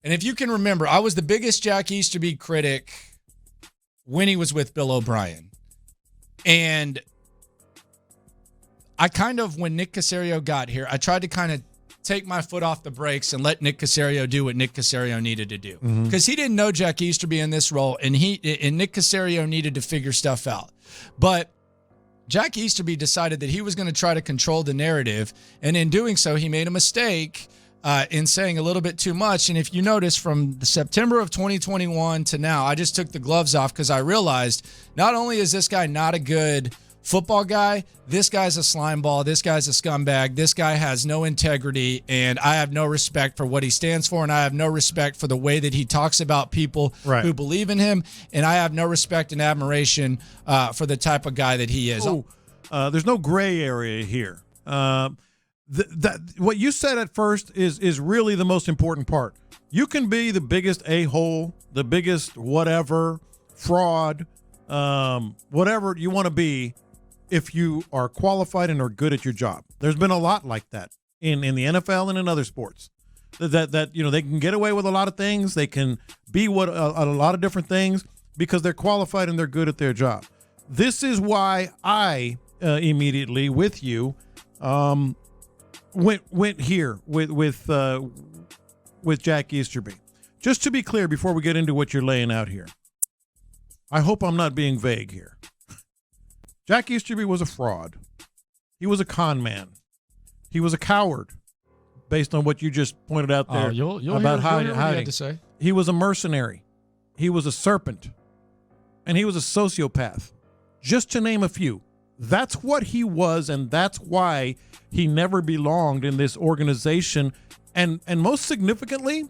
And if you can remember, I was the biggest Jack Easterby critic when he was with Bill O'Brien. And I when Nick Caserio got here, I tried to kind of take my foot off the brakes and let Nick Caserio do what Nick Caserio needed to do. Because he didn't know Jack Easterby in this role, and Nick Caserio needed to figure stuff out. But Jack Easterby decided that he was going to try to control the narrative, and in doing so, he made a mistake in saying a little bit too much. And if you notice, from the September of 2021 to now, I just took the gloves off because I realized not only is this guy not a good football guy, this guy's a slime ball, this guy's a scumbag, this guy has no integrity, and I have no respect for what he stands for, and I have no respect for the way that he talks about people who believe in him, and I have no respect and admiration for the type of guy that he is. There's no gray area here. What you said at first is really the most important part. You can be the biggest a-hole, the biggest whatever, fraud, whatever you want to be, if you are qualified and are good at your job. There's been a lot like that in the NFL and in other sports. That they can get away with a lot of things. They can be a lot of different things because they're qualified and they're good at their job. This is why I immediately with you went here with Jack Easterby. Just to be clear, before we get into what you're laying out here, I hope I'm not being vague here. Jack Easterby was a fraud. He was a con man. He was a coward, based on what you just pointed out there about hiding. To say. He was a mercenary. He was a serpent. And he was a sociopath, just to name a few. That's what he was, and that's why he never belonged in this organization. And most significantly,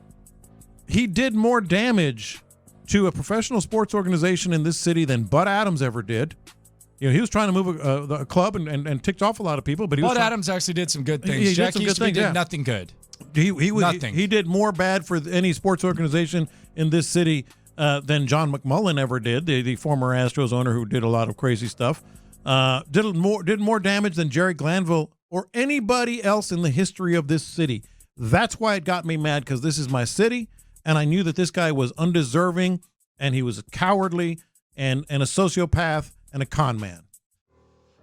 he did more damage to a professional sports organization in this city than Bud Adams ever did. He was trying to move a club and ticked off a lot of people. But Bud Adams actually did some good things. Jack Easterby did nothing good. Nothing. He did more bad for any sports organization in this city than John McMullen ever did, the former Astros owner who did a lot of crazy stuff. Did more damage than Jerry Glanville or anybody else in the history of this city. That's why it got me mad, because this is my city, and I knew that this guy was undeserving, and he was cowardly and a sociopath and a con man.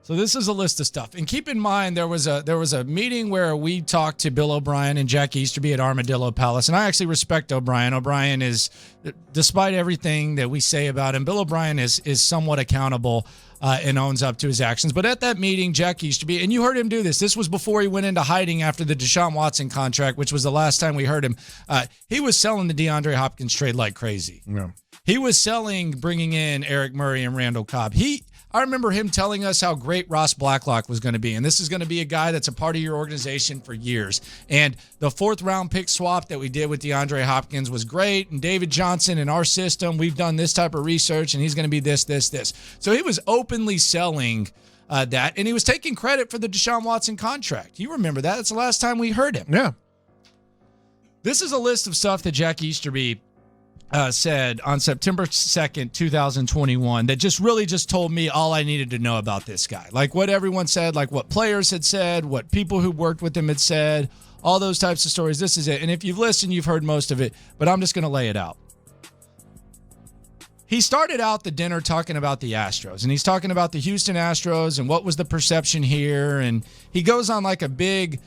So this is a list of stuff. And keep in mind, there was a meeting where we talked to Bill O'Brien and Jack Easterby at Armadillo Palace. And I actually respect O'Brien. O'Brien is, despite everything that we say about him, Bill O'Brien is somewhat accountable and owns up to his actions. But at that meeting, Jack Easterby, and you heard him do this. This was before he went into hiding after the Deshaun Watson contract, which was the last time we heard him. He was selling the DeAndre Hopkins trade like crazy. Yeah. He was bringing in Eric Murray and Randall Cobb. I remember him telling us how great Ross Blacklock was going to be, and this is going to be a guy that's a part of your organization for years. And the 4th-round pick swap that we did with DeAndre Hopkins was great, and David Johnson in our system, we've done this type of research, and he's going to be this. So he was openly selling that, and he was taking credit for the Deshaun Watson contract. You remember that. That's the last time we heard him. Yeah. This is a list of stuff that Jack Easterby said on September 2nd, 2021, that just told me all I needed to know about this guy. Like what everyone said, like what players had said, what people who worked with him had said, all those types of stories. This is it. And if you've listened, you've heard most of it, but I'm just going to lay it out. He started out the dinner talking about the Astros, and he's talking about the Houston Astros and what was the perception here. And he goes on like a big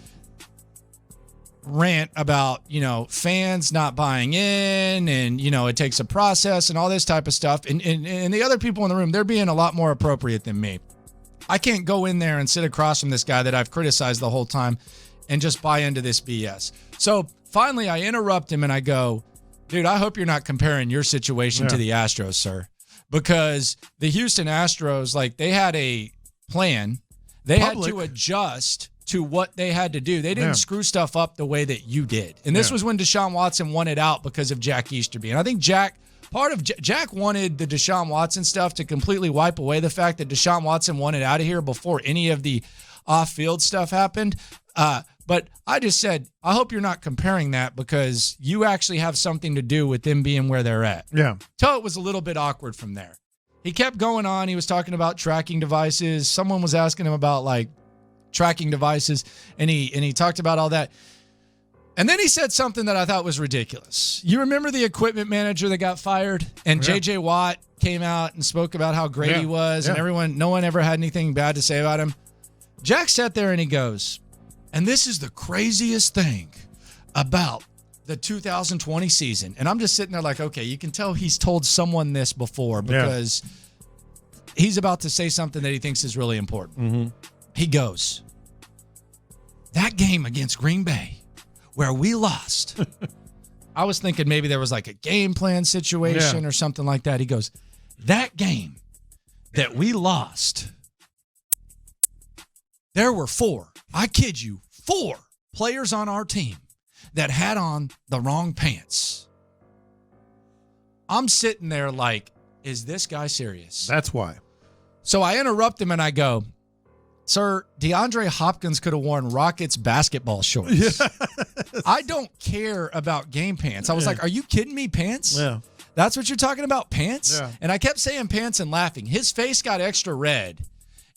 rant about, fans not buying in, and, it takes a process and all this type of stuff. And the other people in the room, they're being a lot more appropriate than me. I can't go in there and sit across from this guy that I've criticized the whole time and just buy into this BS. So finally I interrupt him and I go, dude, I hope you're not comparing your situation to the Astros, sir, because the Houston Astros, like, they had a plan. They had to adjust to what they had to do. They didn't screw stuff up the way that you did. And this was when Deshaun Watson wanted out because of Jack Easterby. And I think Jack wanted the Deshaun Watson stuff to completely wipe away the fact that Deshaun Watson wanted out of here before any of the off-field stuff happened. But I just said, I hope you're not comparing that, because you actually have something to do with them being where they're at. Yeah. So it was a little bit awkward from there. He kept going on. He was talking about tracking devices. Someone was asking him about, like, tracking devices, and he talked about all that. And then he said something that I thought was ridiculous. You remember the equipment manager that got fired? And J.J. Watt came out and spoke about how great he was, and no one ever had anything bad to say about him. Jack sat there and he goes, and this is the craziest thing about the 2020 season. And I'm just sitting there like, okay, you can tell he's told someone this before because he's about to say something that he thinks is really important. Mm-hmm. He goes, that game against Green Bay where we lost, I was thinking maybe there was like a game plan situation or something like that. He goes, that game that we lost, there were 4, I kid you, 4 players on our team that had on the wrong pants. I'm sitting there like, is this guy serious? That's why. So I interrupt him and I go, sir, DeAndre Hopkins could have worn Rockets basketball shorts. Yeah. I don't care about game pants. I was like, are you kidding me, pants? Yeah. That's what you're talking about, pants? Yeah. And I kept saying pants and laughing. His face got extra red.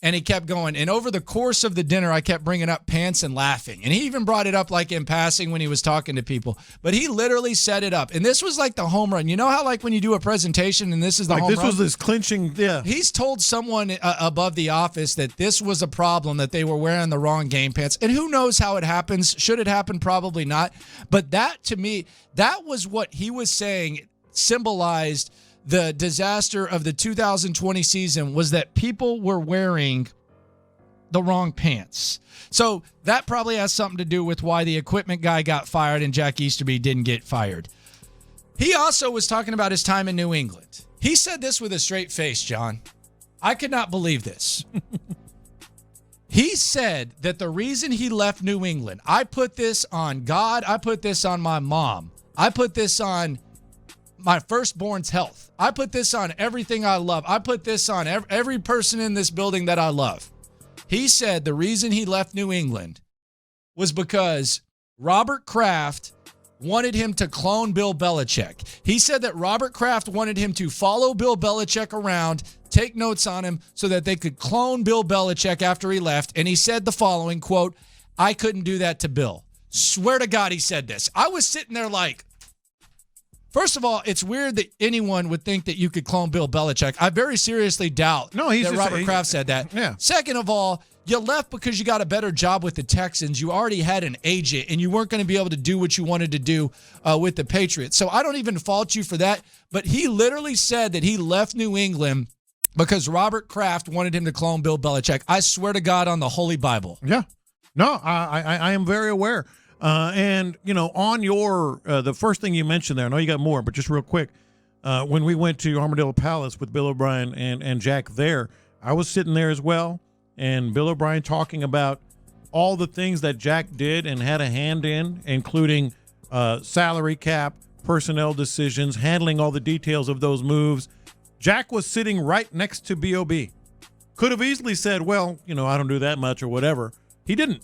And he kept going. And over the course of the dinner, I kept bringing up pants and laughing. And he even brought it up like in passing when he was talking to people. But he literally set it up. And this was like the home run. You know how like when you do a presentation and this is the home run? This was this clinching, He's told someone above the office that this was a problem, that they were wearing the wrong game pants. And who knows how it happens? Should it happen? Probably not. But that, to me, that was what he was saying symbolized the disaster of the 2020 season, was that people were wearing the wrong pants. So that probably has something to do with why the equipment guy got fired and Jack Easterby didn't get fired. He also was talking about his time in New England. He said this with a straight face, John. I could not believe this. He said that the reason he left New England, I put this on God, I put this on my mom, I put this on my firstborn's health, I put this on everything I love, I put this on every person in this building that I love. He said the reason he left New England was because Robert Kraft wanted him to clone Bill Belichick. He said that Robert Kraft wanted him to follow Bill Belichick around, take notes on him so that they could clone Bill Belichick after he left. And he said the following, quote, I couldn't do that to Bill. Swear to God he said this. I was sitting there like, first of all, it's weird that anyone would think that you could clone Bill Belichick. I very seriously doubt that Robert Kraft said that. Yeah. Second of all, you left because you got a better job with the Texans. You already had an agent, and you weren't going to be able to do what you wanted to do with the Patriots. So I don't even fault you for that. But he literally said that he left New England because Robert Kraft wanted him to clone Bill Belichick. I swear to God on the Holy Bible. Yeah. No, I am very aware. And, you know, on your the first thing you mentioned there, I know you got more, but just real quick, when we went to Armadillo Palace with Bill O'Brien and Jack there, I was sitting there as well, and Bill O'Brien talking about all the things that Jack did and had a hand in, including salary cap, personnel decisions, handling all the details of those moves. Jack was sitting right next to B.O.B. Could have easily said, well, you know, I don't do that much or whatever. He didn't.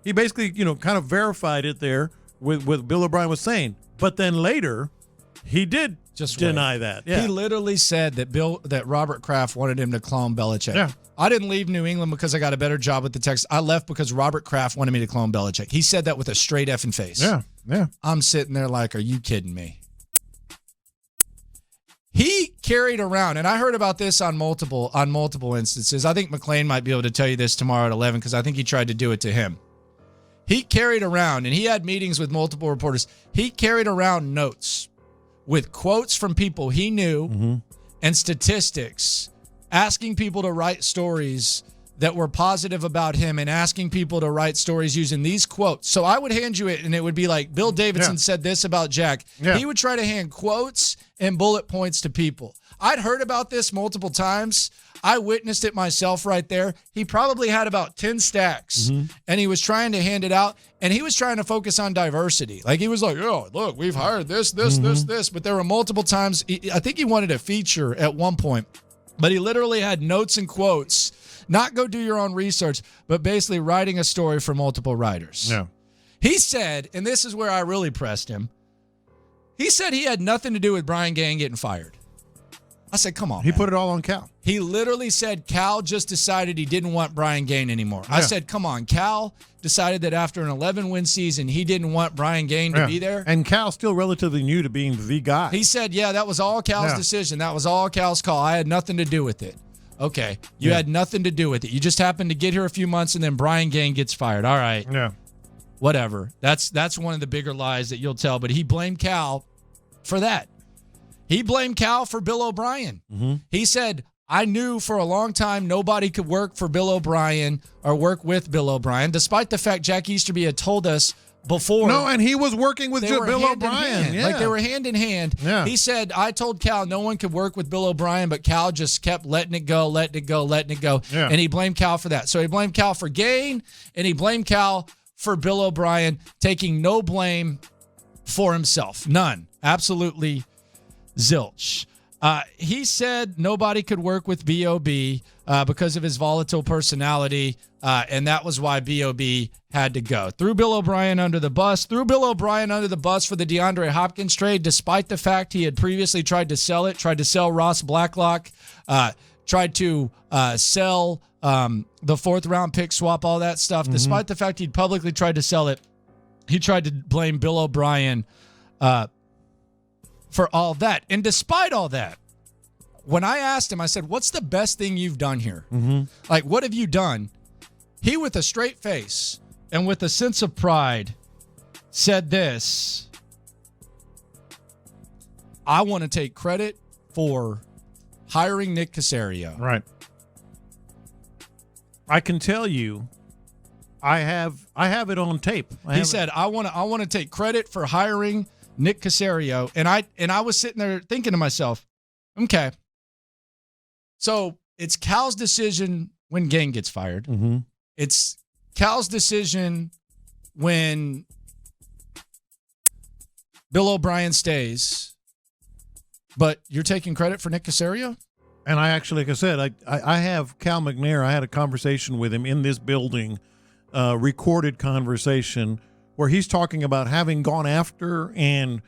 He basically, you know, kind of verified it there with what Bill O'Brien was saying. But then later, he did just deny that. Yeah. He literally said that Robert Kraft wanted him to clone Belichick. Yeah. I didn't leave New England because I got a better job with the Texans. I left because Robert Kraft wanted me to clone Belichick. He said that with a straight effing face. Yeah, yeah. I'm sitting there like, are you kidding me? He carried around, and I heard about this on multiple instances. I think McLean might be able to tell you this tomorrow at 11 because I think he tried to do it to him. He carried around, and he had meetings with multiple reporters. He carried around notes with quotes from people he knew and statistics, asking people to write stories that were positive about him and asking people to write stories using these quotes. So I would hand you it, and it would be like, Bill Davidson said this about Jack. Yeah. He would try to hand quotes and bullet points to people. I'd heard about this multiple times. I witnessed it myself right there. He probably had about 10 stacks, and he was trying to hand it out, and he was trying to focus on diversity. Like, he was like, oh, look, we've hired this. But there were multiple times. I think he wanted a feature at one point, but he literally had notes and quotes, not go do your own research, but basically writing a story for multiple writers. Yeah. He said, and this is where I really pressed him, he said he had nothing to do with Brian Gang getting fired. I said, come on, He man. put it all on Cal. He literally said Cal just decided he didn't want Brian Gaine anymore. I said, come on, Cal decided that after an 11-win season, he didn't want Brian Gaine to be there. And Cal's still relatively new to being the guy. He said, yeah, that was all Cal's decision. That was all Cal's call. I had nothing to do with it. Okay, you had nothing to do with it. You just happened to get here a few months, and then Brian Gaine gets fired. All right. Yeah. Whatever. That's one of the bigger lies that you'll tell. But he blamed Cal for that. He blamed Cal for Bill O'Brien. Mm-hmm. He said, I knew for a long time nobody could work for Bill O'Brien or work with Bill O'Brien, despite the fact Jack Easterby had told us before. No, and he was working with Bill O'Brien. Yeah. Like they were hand in hand. Yeah. He said, I told Cal no one could work with Bill O'Brien, but Cal just kept letting it go. Yeah. And he blamed Cal for that. So he blamed Cal for Gaine, and he blamed Cal for Bill O'Brien, taking no blame for himself. None. Absolutely zilch. He said nobody could work with B.O.B. Because of his volatile personality, and that was why B.O.B. had to go. Threw Bill O'Brien under the bus. Threw Bill O'Brien under the bus for the DeAndre Hopkins trade, despite the fact he had previously tried to sell Ross Blacklock, tried to sell the fourth-round pick swap, all that stuff. Mm-hmm. Despite the fact he'd publicly tried to sell it, he tried to blame Bill O'Brien for all that. And despite all that, when I asked him, I said, what's the best thing you've done here? Mm-hmm. Like, what have you done? He, with a straight face and with a sense of pride, said this: I want to take credit for hiring Nick Caserio. Right. I can tell you, I have it on tape. He said, I want to take credit for hiring Nick Caserio. And I was sitting there thinking to myself, okay, so it's Cal's decision when Gaine gets fired. Mm-hmm. It's Cal's decision when Bill O'Brien stays. But you're taking credit for Nick Caserio? And I actually, like I said, I have Cal McNair. I had a conversation with him in this building, recorded conversation, where he's talking about having gone after and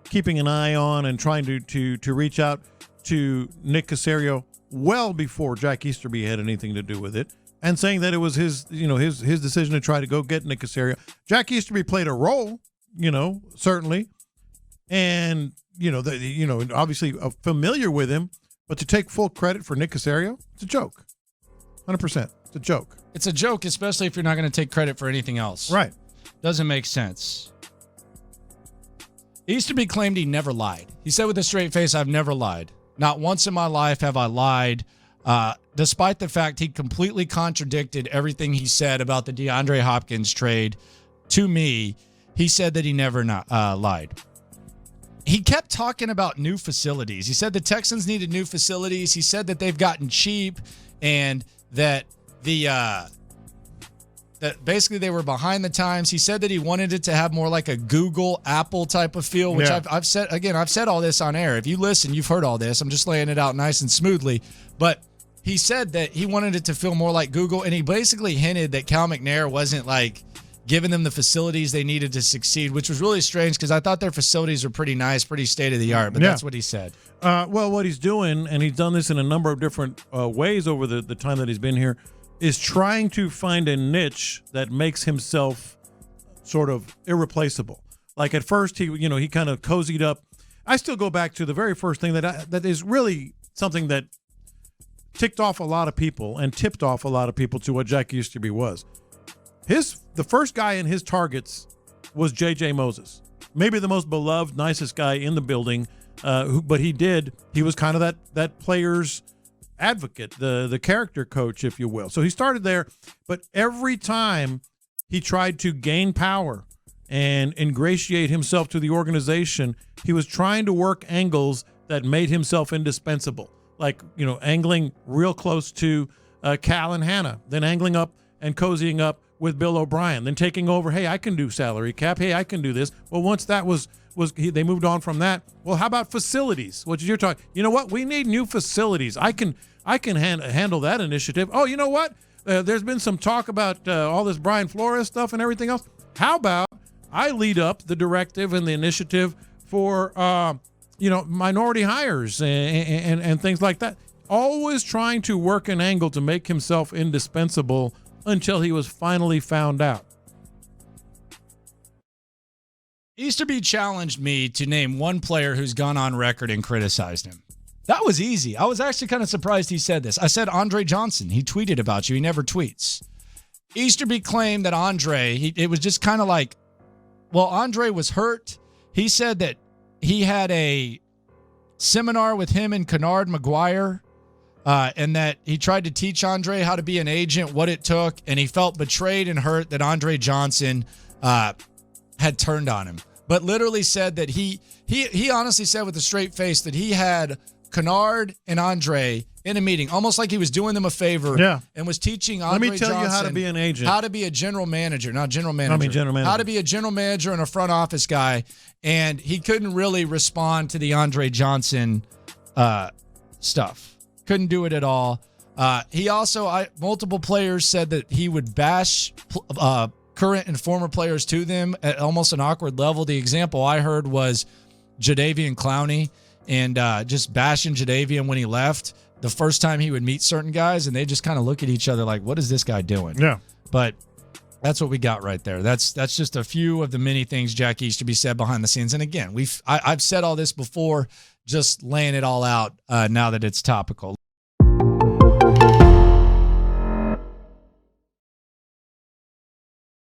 keeping an eye on and trying to reach out to Nick Caserio well before Jack Easterby had anything to do with it, and saying that it was his decision to try to go get Nick Caserio. Jack Easterby played a role, certainly, and obviously familiar with him, but to take full credit for Nick Caserio, it's a joke. 100%. It's a joke. It's a joke, especially if you're not going to take credit for anything else. Right. Doesn't make sense. Easterby claimed he never lied. He said with a straight face, I've never lied. Not once in my life have I lied, despite the fact he completely contradicted everything he said about the DeAndre Hopkins trade to me. He said that he never lied. He kept talking about new facilities. He said the Texans needed new facilities. He said that they've gotten cheap and that that basically they were behind the times. He said that he wanted it to have more like a Google, Apple type of feel, which I've said all this on air. If you listen, you've heard all this. I'm just laying it out nice and smoothly. But he said that he wanted it to feel more like Google, and he basically hinted that Cal McNair wasn't like giving them the facilities they needed to succeed, which was really strange because I thought their facilities were pretty nice, pretty state-of-the-art, but that's what he said. Well, what he's doing, and he's done this in a number of different ways over the time that he's been here, is trying to find a niche that makes himself sort of irreplaceable. Like at first, he kind of cozied up. I still go back to the very first thing that is really something that ticked off a lot of people and tipped off a lot of people to what Jack Easterby was. The first guy in his targets was J.J. Moses, maybe the most beloved, nicest guy in the building. But he was kind of that player's advocate, the character coach, if you will. So he started there, but every time he tried to gain power and ingratiate himself to the organization, he was trying to work angles that made himself indispensable, like angling real close to Cal and Hannah, then angling up and cozying up with Bill O'Brien, then taking over. Hey, I can do salary cap. Hey, I can do this. Well, once that they moved on from that. Well, how about facilities? Which you're talking. You know what? We need new facilities. I can handle that initiative. Oh, you know what? There's been some talk about all this Brian Flores stuff and everything else. How about I lead up the directive and the initiative for minority hires and things like that. Always trying to work an angle to make himself indispensable until he was finally found out. Easterby challenged me to name one player who's gone on record and criticized him. That was easy. I was actually kind of surprised he said this. I said Andre Johnson. He tweeted about you. He never tweets. Easterby claimed that it was just kind of like, well, Andre was hurt. He said that he had a seminar with him and Kennard McGuire, and that he tried to teach Andre how to be an agent, what it took, and he felt betrayed and hurt that Andre Johnson had turned on him. But literally said that he honestly said with a straight face that he had Kennard and Andre in a meeting, almost like he was doing them a favor, and was teaching Andre Johnson. Let me tell you how to be an agent. How to be a general manager. How to be a general manager and a front office guy. And he couldn't really respond to the Andre Johnson stuff. Couldn't do it at all. He also, multiple players said that he would bash current and former players to them at almost an awkward level. The example I heard was Jadeveon Clowney and just bashing Jadeveon when he left the first time he would meet certain guys, and they just kind of look at each other like, what is this guy doing? Yeah. But that's what we got right there. That's just a few of the many things Jack Easterby said behind the scenes. And again, I've said all this before, just laying it all out now that it's topical.